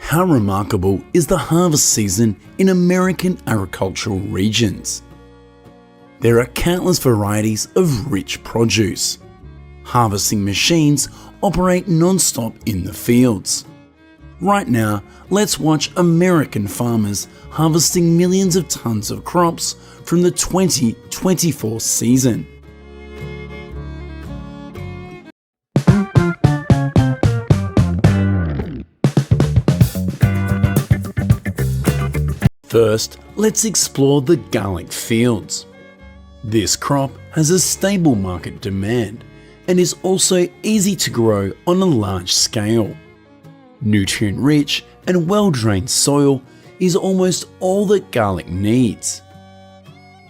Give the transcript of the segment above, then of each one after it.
how remarkable is the harvest season in American agricultural regions? There are countless varieties of rich produce. Harvesting machines operate non-stop in the fields. Right now, let's watch American farmers harvesting millions of tons of crops from the 2024 season. First, let's explore the garlic fields. This crop has a stable market demand and is also easy to grow on a large scale. Nutrient-rich and well-drained soil is almost all that garlic needs.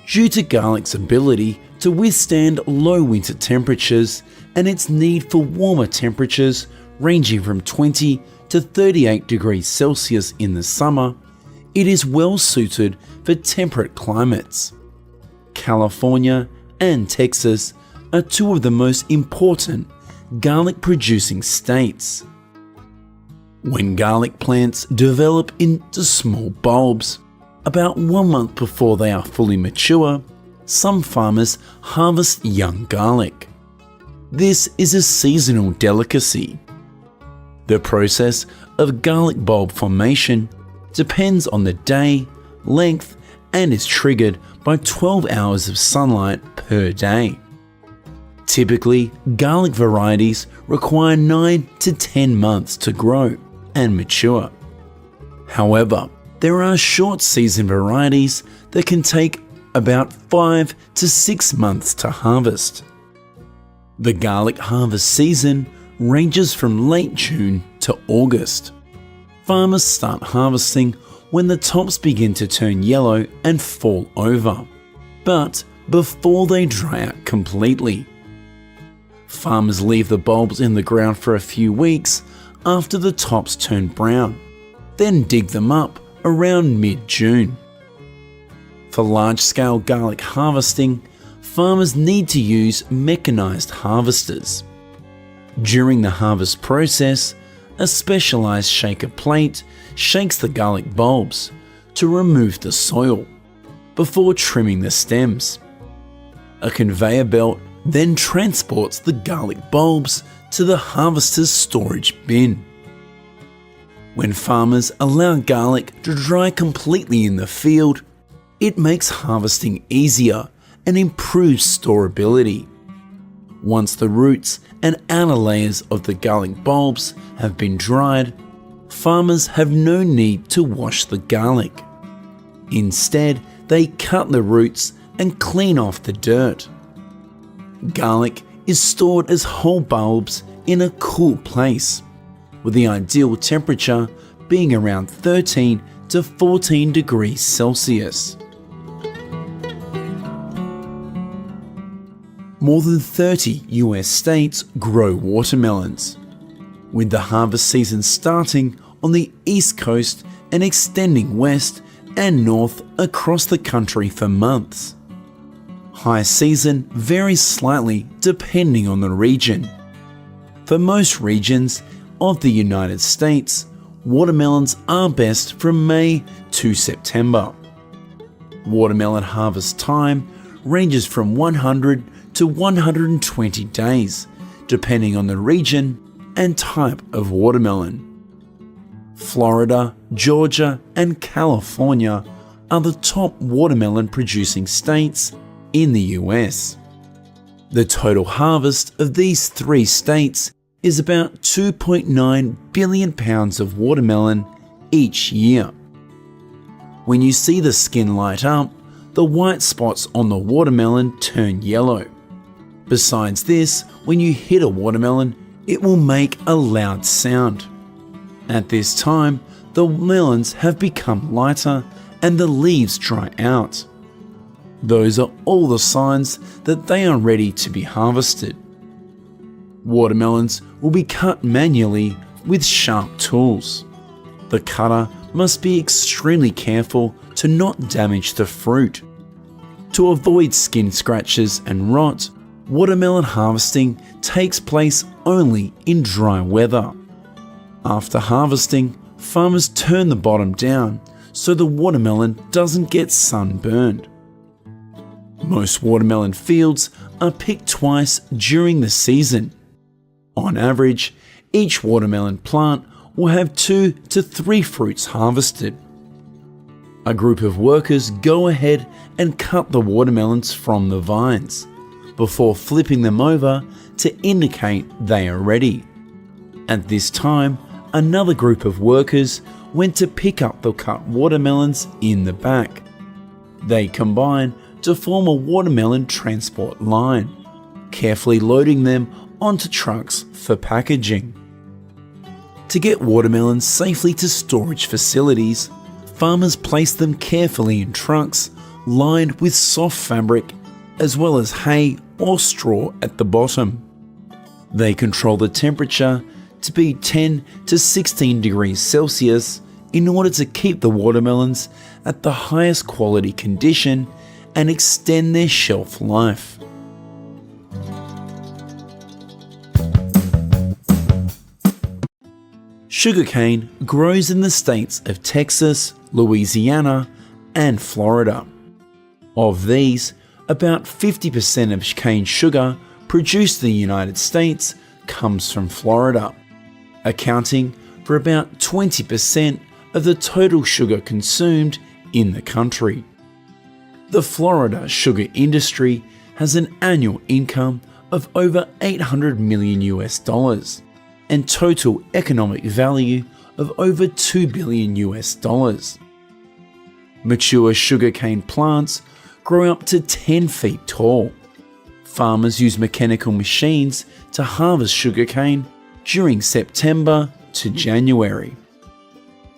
Due to garlic's ability to withstand low winter temperatures and its need for warmer temperatures ranging from 20 to 38 degrees Celsius in the summer, it is well suited for temperate climates. California and Texas are two of the most important garlic-producing states. When garlic plants develop into small bulbs, about 1 month before they are fully mature, some farmers harvest young garlic. This is a seasonal delicacy. The process of garlic bulb formation depends on the day, length, and is triggered by 12 hours of sunlight per day. Typically, garlic varieties require 9 to 10 months to grow and mature. However, there are short season varieties that can take about 5 to 6 months to harvest. The garlic harvest season ranges from late June to August. Farmers start harvesting when the tops begin to turn yellow and fall over, but before they dry out completely. Farmers leave the bulbs in the ground for a few weeks after the tops turn brown, then dig them up around mid-June. For large-scale garlic harvesting, farmers need to use mechanized harvesters. During the harvest process, a specialized shaker plate shakes the garlic bulbs to remove the soil before trimming the stems. A conveyor belt then transports the garlic bulbs to the harvester's storage bin. When farmers allow garlic to dry completely in the field, it makes harvesting easier and improves storability. Once the roots and outer layers of the garlic bulbs have been dried, farmers have no need to wash the garlic. Instead, they cut the roots and clean off the dirt. Garlic is stored as whole bulbs in a cool place, with the ideal temperature being around 13 to 14 degrees Celsius. More than 30 US states grow watermelons, with the harvest season starting on the East Coast and extending west and north across the country for months. High season varies slightly depending on the region. For most regions of the United States, watermelons are best from May to September. Watermelon harvest time ranges from 100 to 120 days, depending on the region and type of watermelon. Florida, Georgia, and California are the top watermelon producing states in the US. The total harvest of these 3 states is about 2.9 billion pounds of watermelon each year. When you see the skin light up, the white spots on the watermelon turn yellow. Besides this, when you hit a watermelon, it will make a loud sound. At this time, the melons have become lighter and the leaves dry out. Those are all the signs that they are ready to be harvested. Watermelons will be cut manually with sharp tools. The cutter must be extremely careful to not damage the fruit. To avoid skin scratches and rot, watermelon harvesting takes place only in dry weather. After harvesting, farmers turn the bottom down so the watermelon doesn't get sunburned. Most watermelon fields are picked twice during the season. On average, each watermelon plant will have 2 to 3 fruits harvested. A group of workers go ahead and cut the watermelons from the vines before flipping them over to indicate they are ready. At this time, another group of workers went to pick up the cut watermelons in the back. They combine to form a watermelon transport line, carefully loading them onto trucks for packaging. To get watermelons safely to storage facilities, farmers place them carefully in trucks lined with soft fabric as well as hay or straw at the bottom. They control the temperature to be 10 to 16 degrees Celsius in order to keep the watermelons at the highest quality condition and extend their shelf life. Sugarcane grows in the states of Texas, Louisiana, and Florida. Of these, about 50% of cane sugar produced in the United States comes from Florida, accounting for about 20% of the total sugar consumed in the country. The Florida sugar industry has an annual income of over $800 million and total economic value of over $2 billion. Mature sugarcane plants grow up to 10 feet tall. Farmers use mechanical machines to harvest sugarcane during September to January.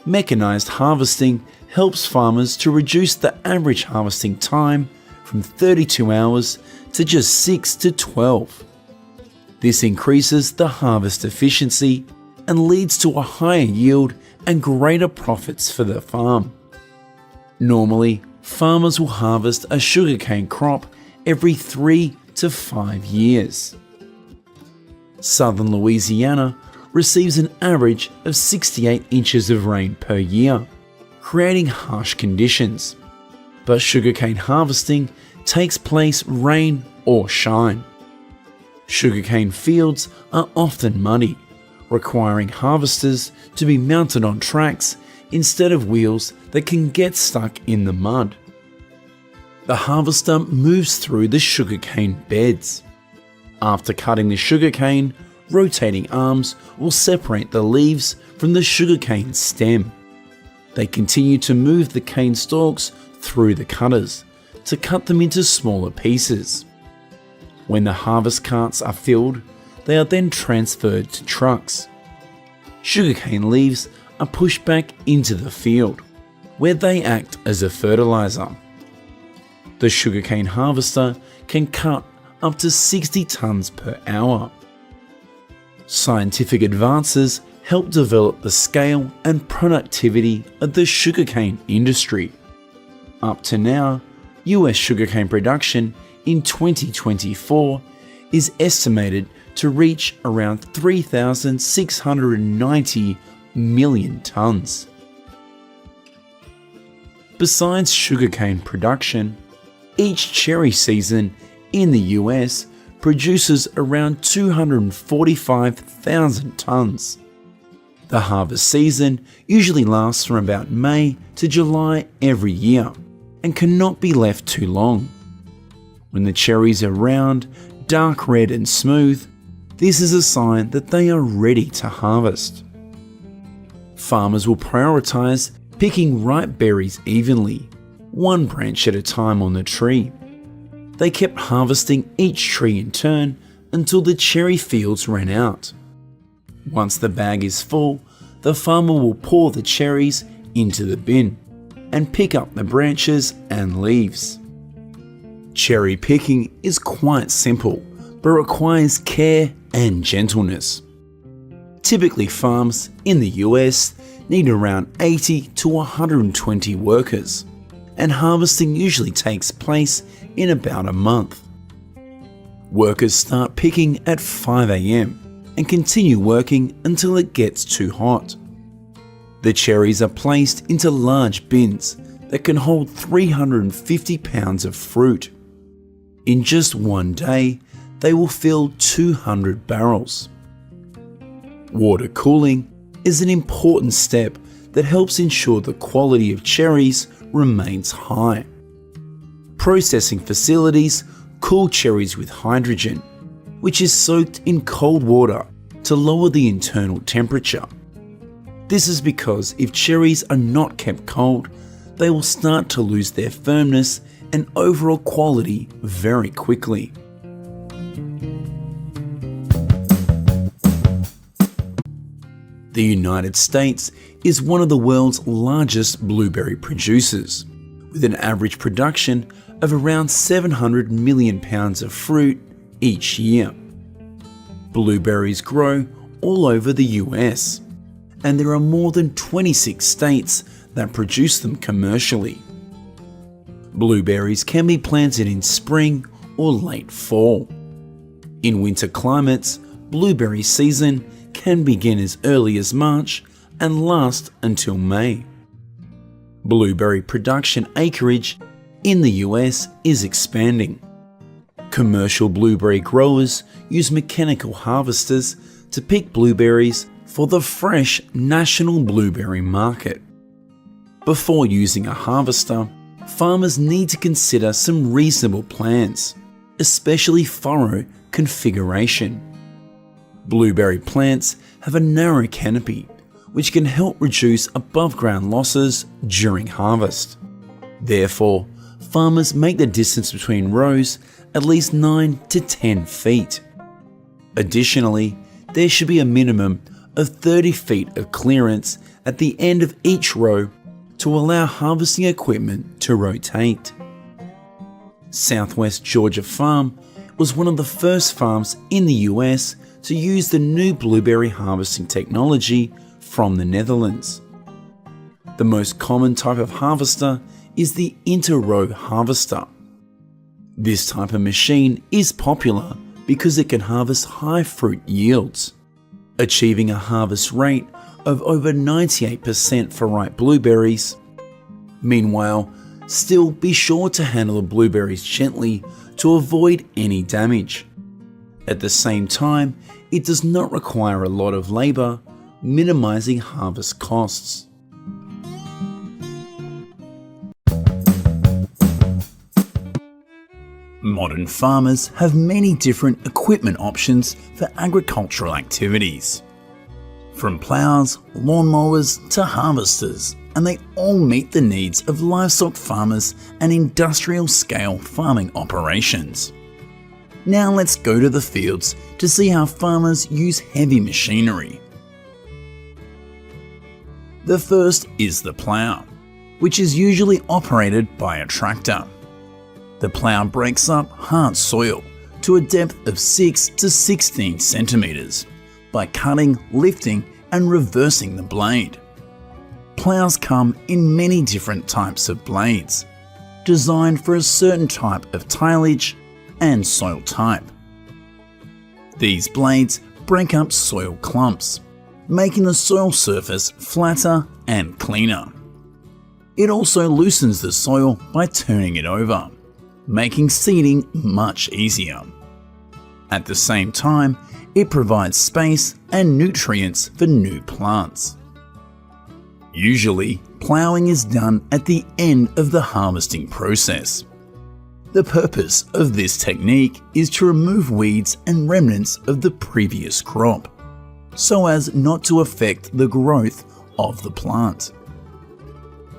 Mechanized harvesting helps farmers to reduce the average harvesting time from 32 hours to just 6 to 12. This increases the harvest efficiency and leads to a higher yield and greater profits for the farm. Normally, farmers will harvest a sugarcane crop every 3 to 5 years. Southern Louisiana receives an average of 68 inches of rain per year, creating harsh conditions. But sugarcane harvesting takes place rain or shine. Sugarcane fields are often muddy, requiring harvesters to be mounted on tracks instead of wheels that can get stuck in the mud. The harvester moves through the sugarcane beds. After cutting the sugarcane, rotating arms will separate the leaves from the sugarcane stem. They continue to move the cane stalks through the cutters to cut them into smaller pieces. When the harvest carts are filled, they are then transferred to trucks. Sugarcane leaves are pushed back into the field, where they act as a fertilizer. The sugarcane harvester can cut up to 60 tons per hour. Scientific advances help develop the scale and productivity of the sugarcane industry. Up to now, US sugarcane production in 2024 is estimated to reach around 3,690 million tons. Besides sugarcane production, each cherry season in the US produces around 245,000 tons. The harvest season usually lasts from about May to July every year and cannot be left too long. When the cherries are round, dark red and smooth, this is a sign that they are ready to harvest. Farmers will prioritize picking ripe berries evenly, one branch at a time on the tree. They kept harvesting each tree in turn until the cherry fields ran out. Once the bag is full, the farmer will pour the cherries into the bin and pick up the branches and leaves. Cherry picking is quite simple, but requires care and gentleness. Typically, farms in the US need around 80 to 120 workers, and harvesting usually takes place in about a month. Workers start picking at 5 a.m. and continue working until it gets too hot. The cherries are placed into large bins that can hold 350 pounds of fruit. In just one day, they will fill 200 barrels. Water cooling is an important step that helps ensure the quality of cherries remains high. Processing facilities cool cherries with hydrogen, which is soaked in cold water to lower the internal temperature. This is because if cherries are not kept cold, they will start to lose their firmness and overall quality very quickly. The United States is one of the world's largest blueberry producers, with an average production of around 700 million pounds of fruit each year. Blueberries grow all over the US, and there are more than 26 states that produce them commercially. Blueberries can be planted in spring or late fall. In winter climates, blueberry season can begin as early as March and last until May. Blueberry production acreage in the US is expanding. Commercial blueberry growers use mechanical harvesters to pick blueberries for the fresh national blueberry market. Before using a harvester, farmers need to consider some reasonable plans, especially furrow configuration. Blueberry plants have a narrow canopy, which can help reduce above-ground losses during harvest. Therefore, farmers make the distance between rows at least 9 to 10 feet. Additionally, there should be a minimum of 30 feet of clearance at the end of each row to allow harvesting equipment to rotate. Southwest Georgia Farm was one of the first farms in the US to use the new blueberry harvesting technology from the Netherlands. The most common type of harvester is the inter-row harvester. This type of machine is popular because it can harvest high fruit yields, achieving a harvest rate of over 98% for ripe blueberries. Meanwhile, still be sure to handle the blueberries gently to avoid any damage. At the same time, it does not require a lot of labor, minimizing harvest costs. Modern farmers have many different equipment options for agricultural activities. From plows, lawnmowers to harvesters, and they all meet the needs of livestock farmers and industrial-scale farming operations. Now let's go to the fields to see how farmers use heavy machinery. The first is the plow, which is usually operated by a tractor. The plow breaks up hard soil to a depth of 6 to 16 centimeters by cutting, lifting, and reversing the blade. Plows come in many different types of blades, designed for a certain type of tillage and soil type. These blades break up soil clumps, making the soil surface flatter and cleaner. It also loosens the soil by turning it over, making seeding much easier. At the same time, it provides space and nutrients for new plants. Usually, ploughing is done at the end of the harvesting process. The purpose of this technique is to remove weeds and remnants of the previous crop, so as not to affect the growth of the plant.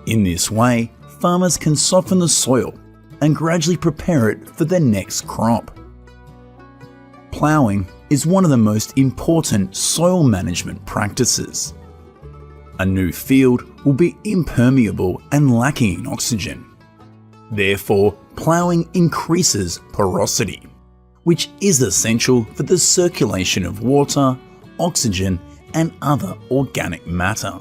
In this way, farmers can soften the soil and gradually prepare it for their next crop. Ploughing is one of the most important soil management practices. A new field will be impermeable and lacking in oxygen. Therefore, ploughing increases porosity, which is essential for the circulation of water, oxygen, and other organic matter.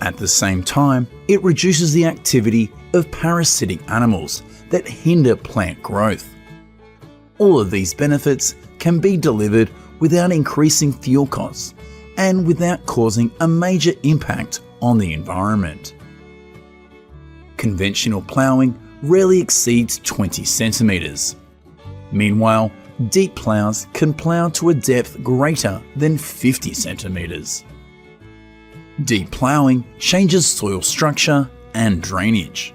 At the same time, it reduces the activity of parasitic animals that hinder plant growth. All of these benefits can be delivered without increasing fuel costs and without causing a major impact on the environment. Conventional ploughing rarely exceeds 20 centimeters. Meanwhile, deep ploughs can plough to a depth greater than 50 centimeters. Deep ploughing changes soil structure and drainage.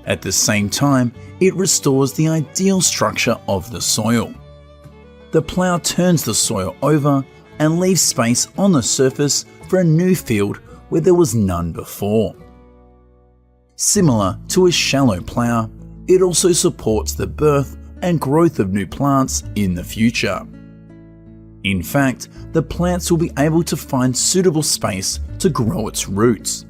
At the same time, it restores the ideal structure of the soil. The plough turns the soil over and leaves space on the surface for a new field where there was none before. Similar to a shallow plough, it also supports the birth and growth of new plants in the future. In fact, the plants will be able to find suitable space to grow its roots.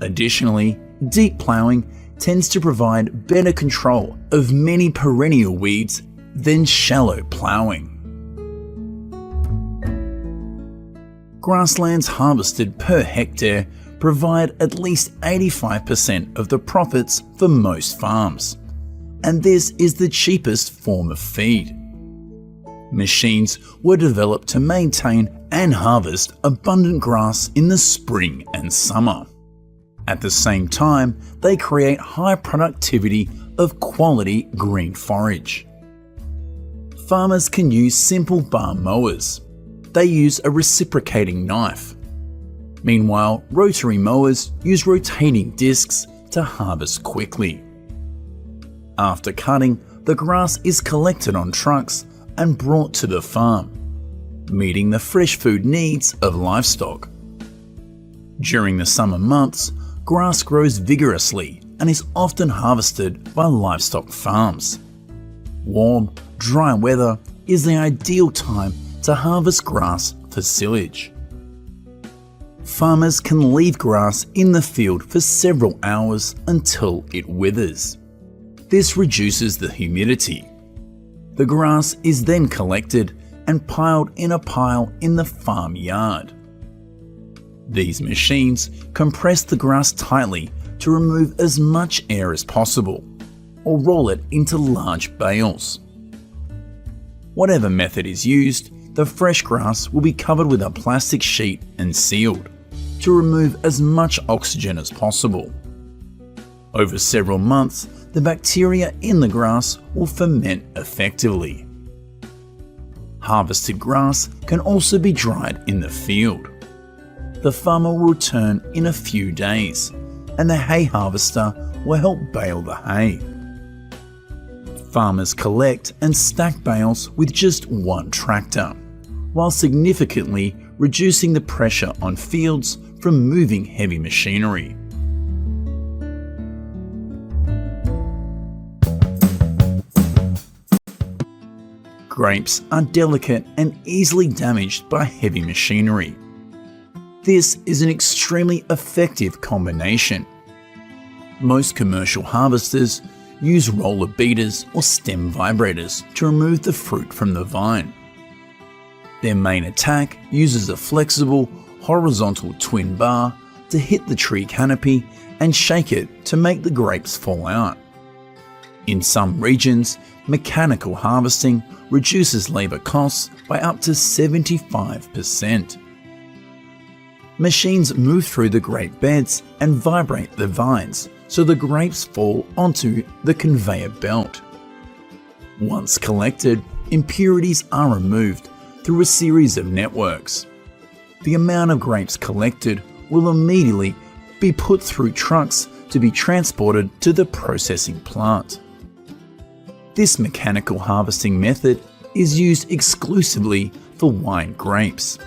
Additionally, deep ploughing tends to provide better control of many perennial weeds than shallow ploughing. Grasslands harvested per hectare provide at least 85% of the profits for most farms, and this is the cheapest form of feed. Machines were developed to maintain and harvest abundant grass in the spring and summer. At the same time, they create high productivity of quality green forage. Farmers can use simple bar mowers. They use a reciprocating knife. Meanwhile, rotary mowers use rotating discs to harvest quickly. After cutting, the grass is collected on trucks and brought to the farm, meeting the fresh food needs of livestock. During the summer months, grass grows vigorously and is often harvested by livestock farms. Warm, dry weather is the ideal time to harvest grass for silage. Farmers can leave grass in the field for several hours until it withers. This reduces the humidity. The grass is then collected and piled in a pile in the farmyard. These machines compress the grass tightly to remove as much air as possible, or roll it into large bales. Whatever method is used, the fresh grass will be covered with a plastic sheet and sealed to remove as much oxygen as possible. Over several months, the bacteria in the grass will ferment effectively. Harvested grass can also be dried in the field. The farmer will return in a few days, and the hay harvester will help bale the hay. Farmers collect and stack bales with just one tractor, while significantly reducing the pressure on fields from moving heavy machinery. Grapes are delicate and easily damaged by heavy machinery. This is an extremely effective combination. Most commercial harvesters use roller beaters or stem vibrators to remove the fruit from the vine. Their main attack uses a flexible, horizontal twin bar to hit the tree canopy and shake it to make the grapes fall out. In some regions, mechanical harvesting reduces labour costs by up to 75%. Machines move through the grape beds and vibrate the vines so the grapes fall onto the conveyor belt. Once collected, impurities are removed through a series of networks. The amount of grapes collected will immediately be put through trucks to be transported to the processing plant. This mechanical harvesting method is used exclusively for wine grapes.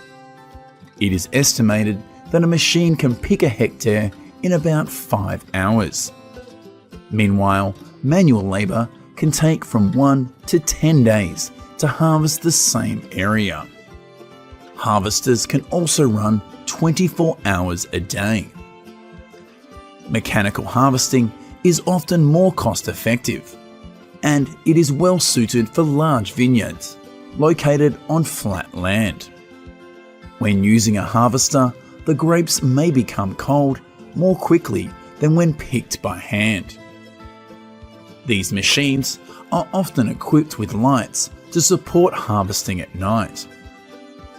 It is estimated that a machine can pick a hectare in about 5 hours. Meanwhile, manual labour can take from 1 to 10 days to harvest the same area. Harvesters can also run 24 hours a day. Mechanical harvesting is often more cost-effective, and it is well suited for large vineyards located on flat land. When using a harvester, the grapes may become cold more quickly than when picked by hand. These machines are often equipped with lights to support harvesting at night.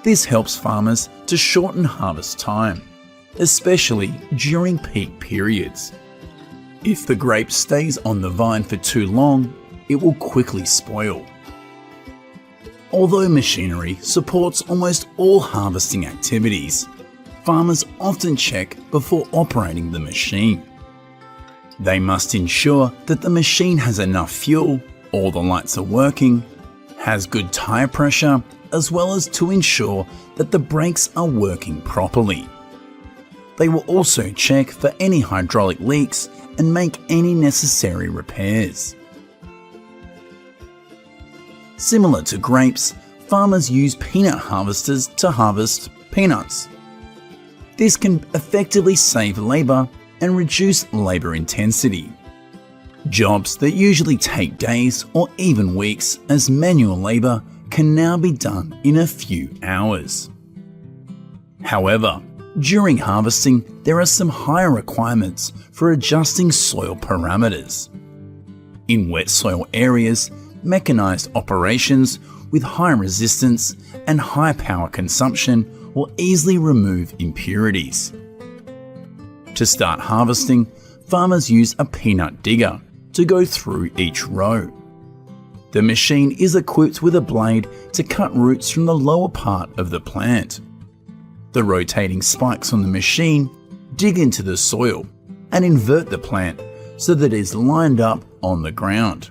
This helps farmers to shorten harvest time, especially during peak periods. If the grape stays on the vine for too long, it will quickly spoil. Although machinery supports almost all harvesting activities, farmers often check before operating the machine. They must ensure that the machine has enough fuel, all the lights are working, has good tire pressure, as well as to ensure that the brakes are working properly. They will also check for any hydraulic leaks and make any necessary repairs. Similar to grapes, farmers use peanut harvesters to harvest peanuts. This can effectively save labour and reduce labour intensity. Jobs that usually take days or even weeks as manual labour can now be done in a few hours. However, during harvesting, there are some higher requirements for adjusting soil parameters. In wet soil areas, mechanised operations with high resistance and high power consumption will easily remove impurities. To start harvesting, farmers use a peanut digger to go through each row. The machine is equipped with a blade to cut roots from the lower part of the plant. The rotating spikes on the machine dig into the soil and invert the plant so that it is lined up on the ground.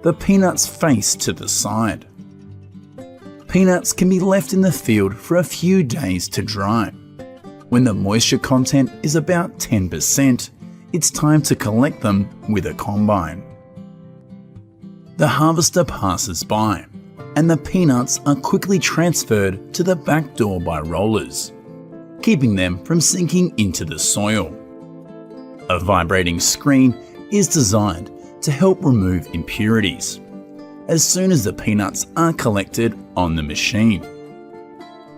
The peanuts face to the side. Peanuts can be left in the field for a few days to dry. When the moisture content is about 10%, it's time to collect them with a combine. The harvester passes by, and the peanuts are quickly transferred to the back door by rollers, keeping them from sinking into the soil. A vibrating screen is designed to help remove impurities as soon as the peanuts are collected on the machine.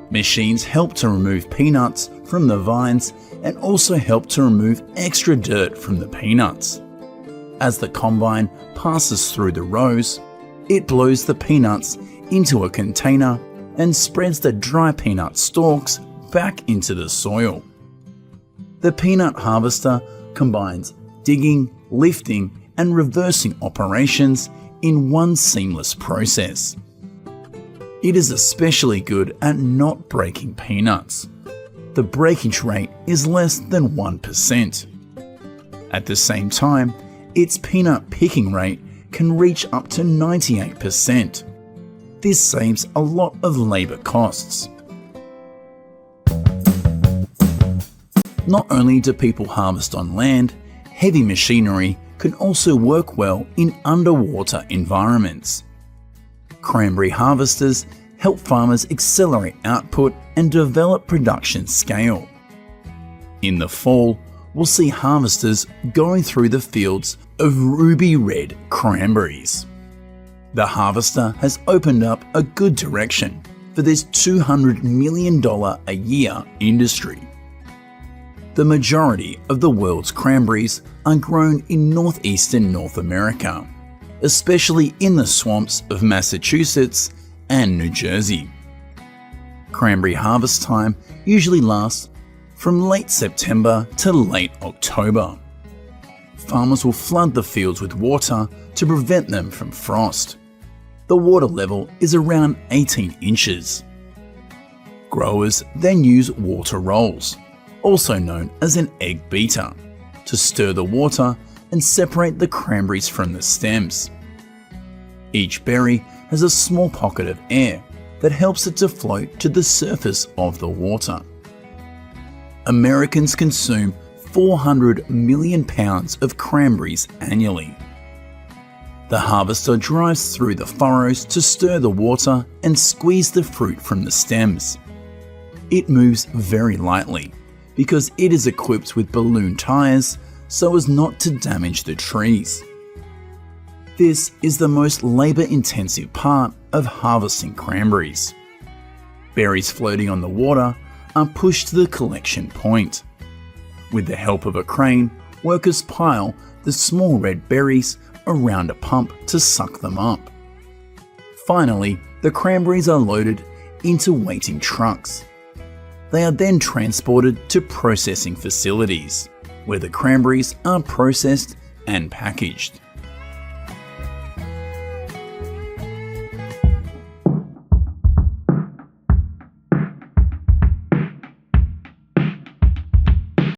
Machines help to remove peanuts from the vines and also help to remove extra dirt from the peanuts. As the combine passes through the rows, it blows the peanuts into a container and spreads the dry peanut stalks back into the soil. The peanut harvester combines digging, lifting, and reversing operations in one seamless process. It is especially good at not breaking peanuts. The breakage rate is less than 1%. At the same time, its peanut picking rate can reach up to 98%. This saves a lot of labour costs. Not only do people harvest on land, heavy machinery can also work well in underwater environments. Cranberry harvesters help farmers accelerate output and develop production scale. In the fall, we'll see harvesters going through the fields of ruby red cranberries. The harvester has opened up a good direction for this $200 million a year industry. The majority of the world's cranberries are grown in northeastern North America, especially in the swamps of Massachusetts and New Jersey. Cranberry harvest time usually lasts from late September to late October. Farmers will flood the fields with water to prevent them from frost. The water level is around 18 inches. Growers then use water rolls, also known as an egg beater, to stir the water and separate the cranberries from the stems. Each berry has a small pocket of air that helps it to float to the surface of the water. Americans consume 400 million pounds of cranberries annually. The harvester drives through the furrows to stir the water and squeeze the fruit from the stems. It moves very lightly because it is equipped with balloon tires so as not to damage the trees. This is the most labour-intensive part of harvesting cranberries. Berries floating on the water are pushed to the collection point. With the help of a crane, workers pile the small red berries around a pump to suck them up. Finally, the cranberries are loaded into waiting trucks. They are then transported to processing facilities, where the cranberries are processed and packaged.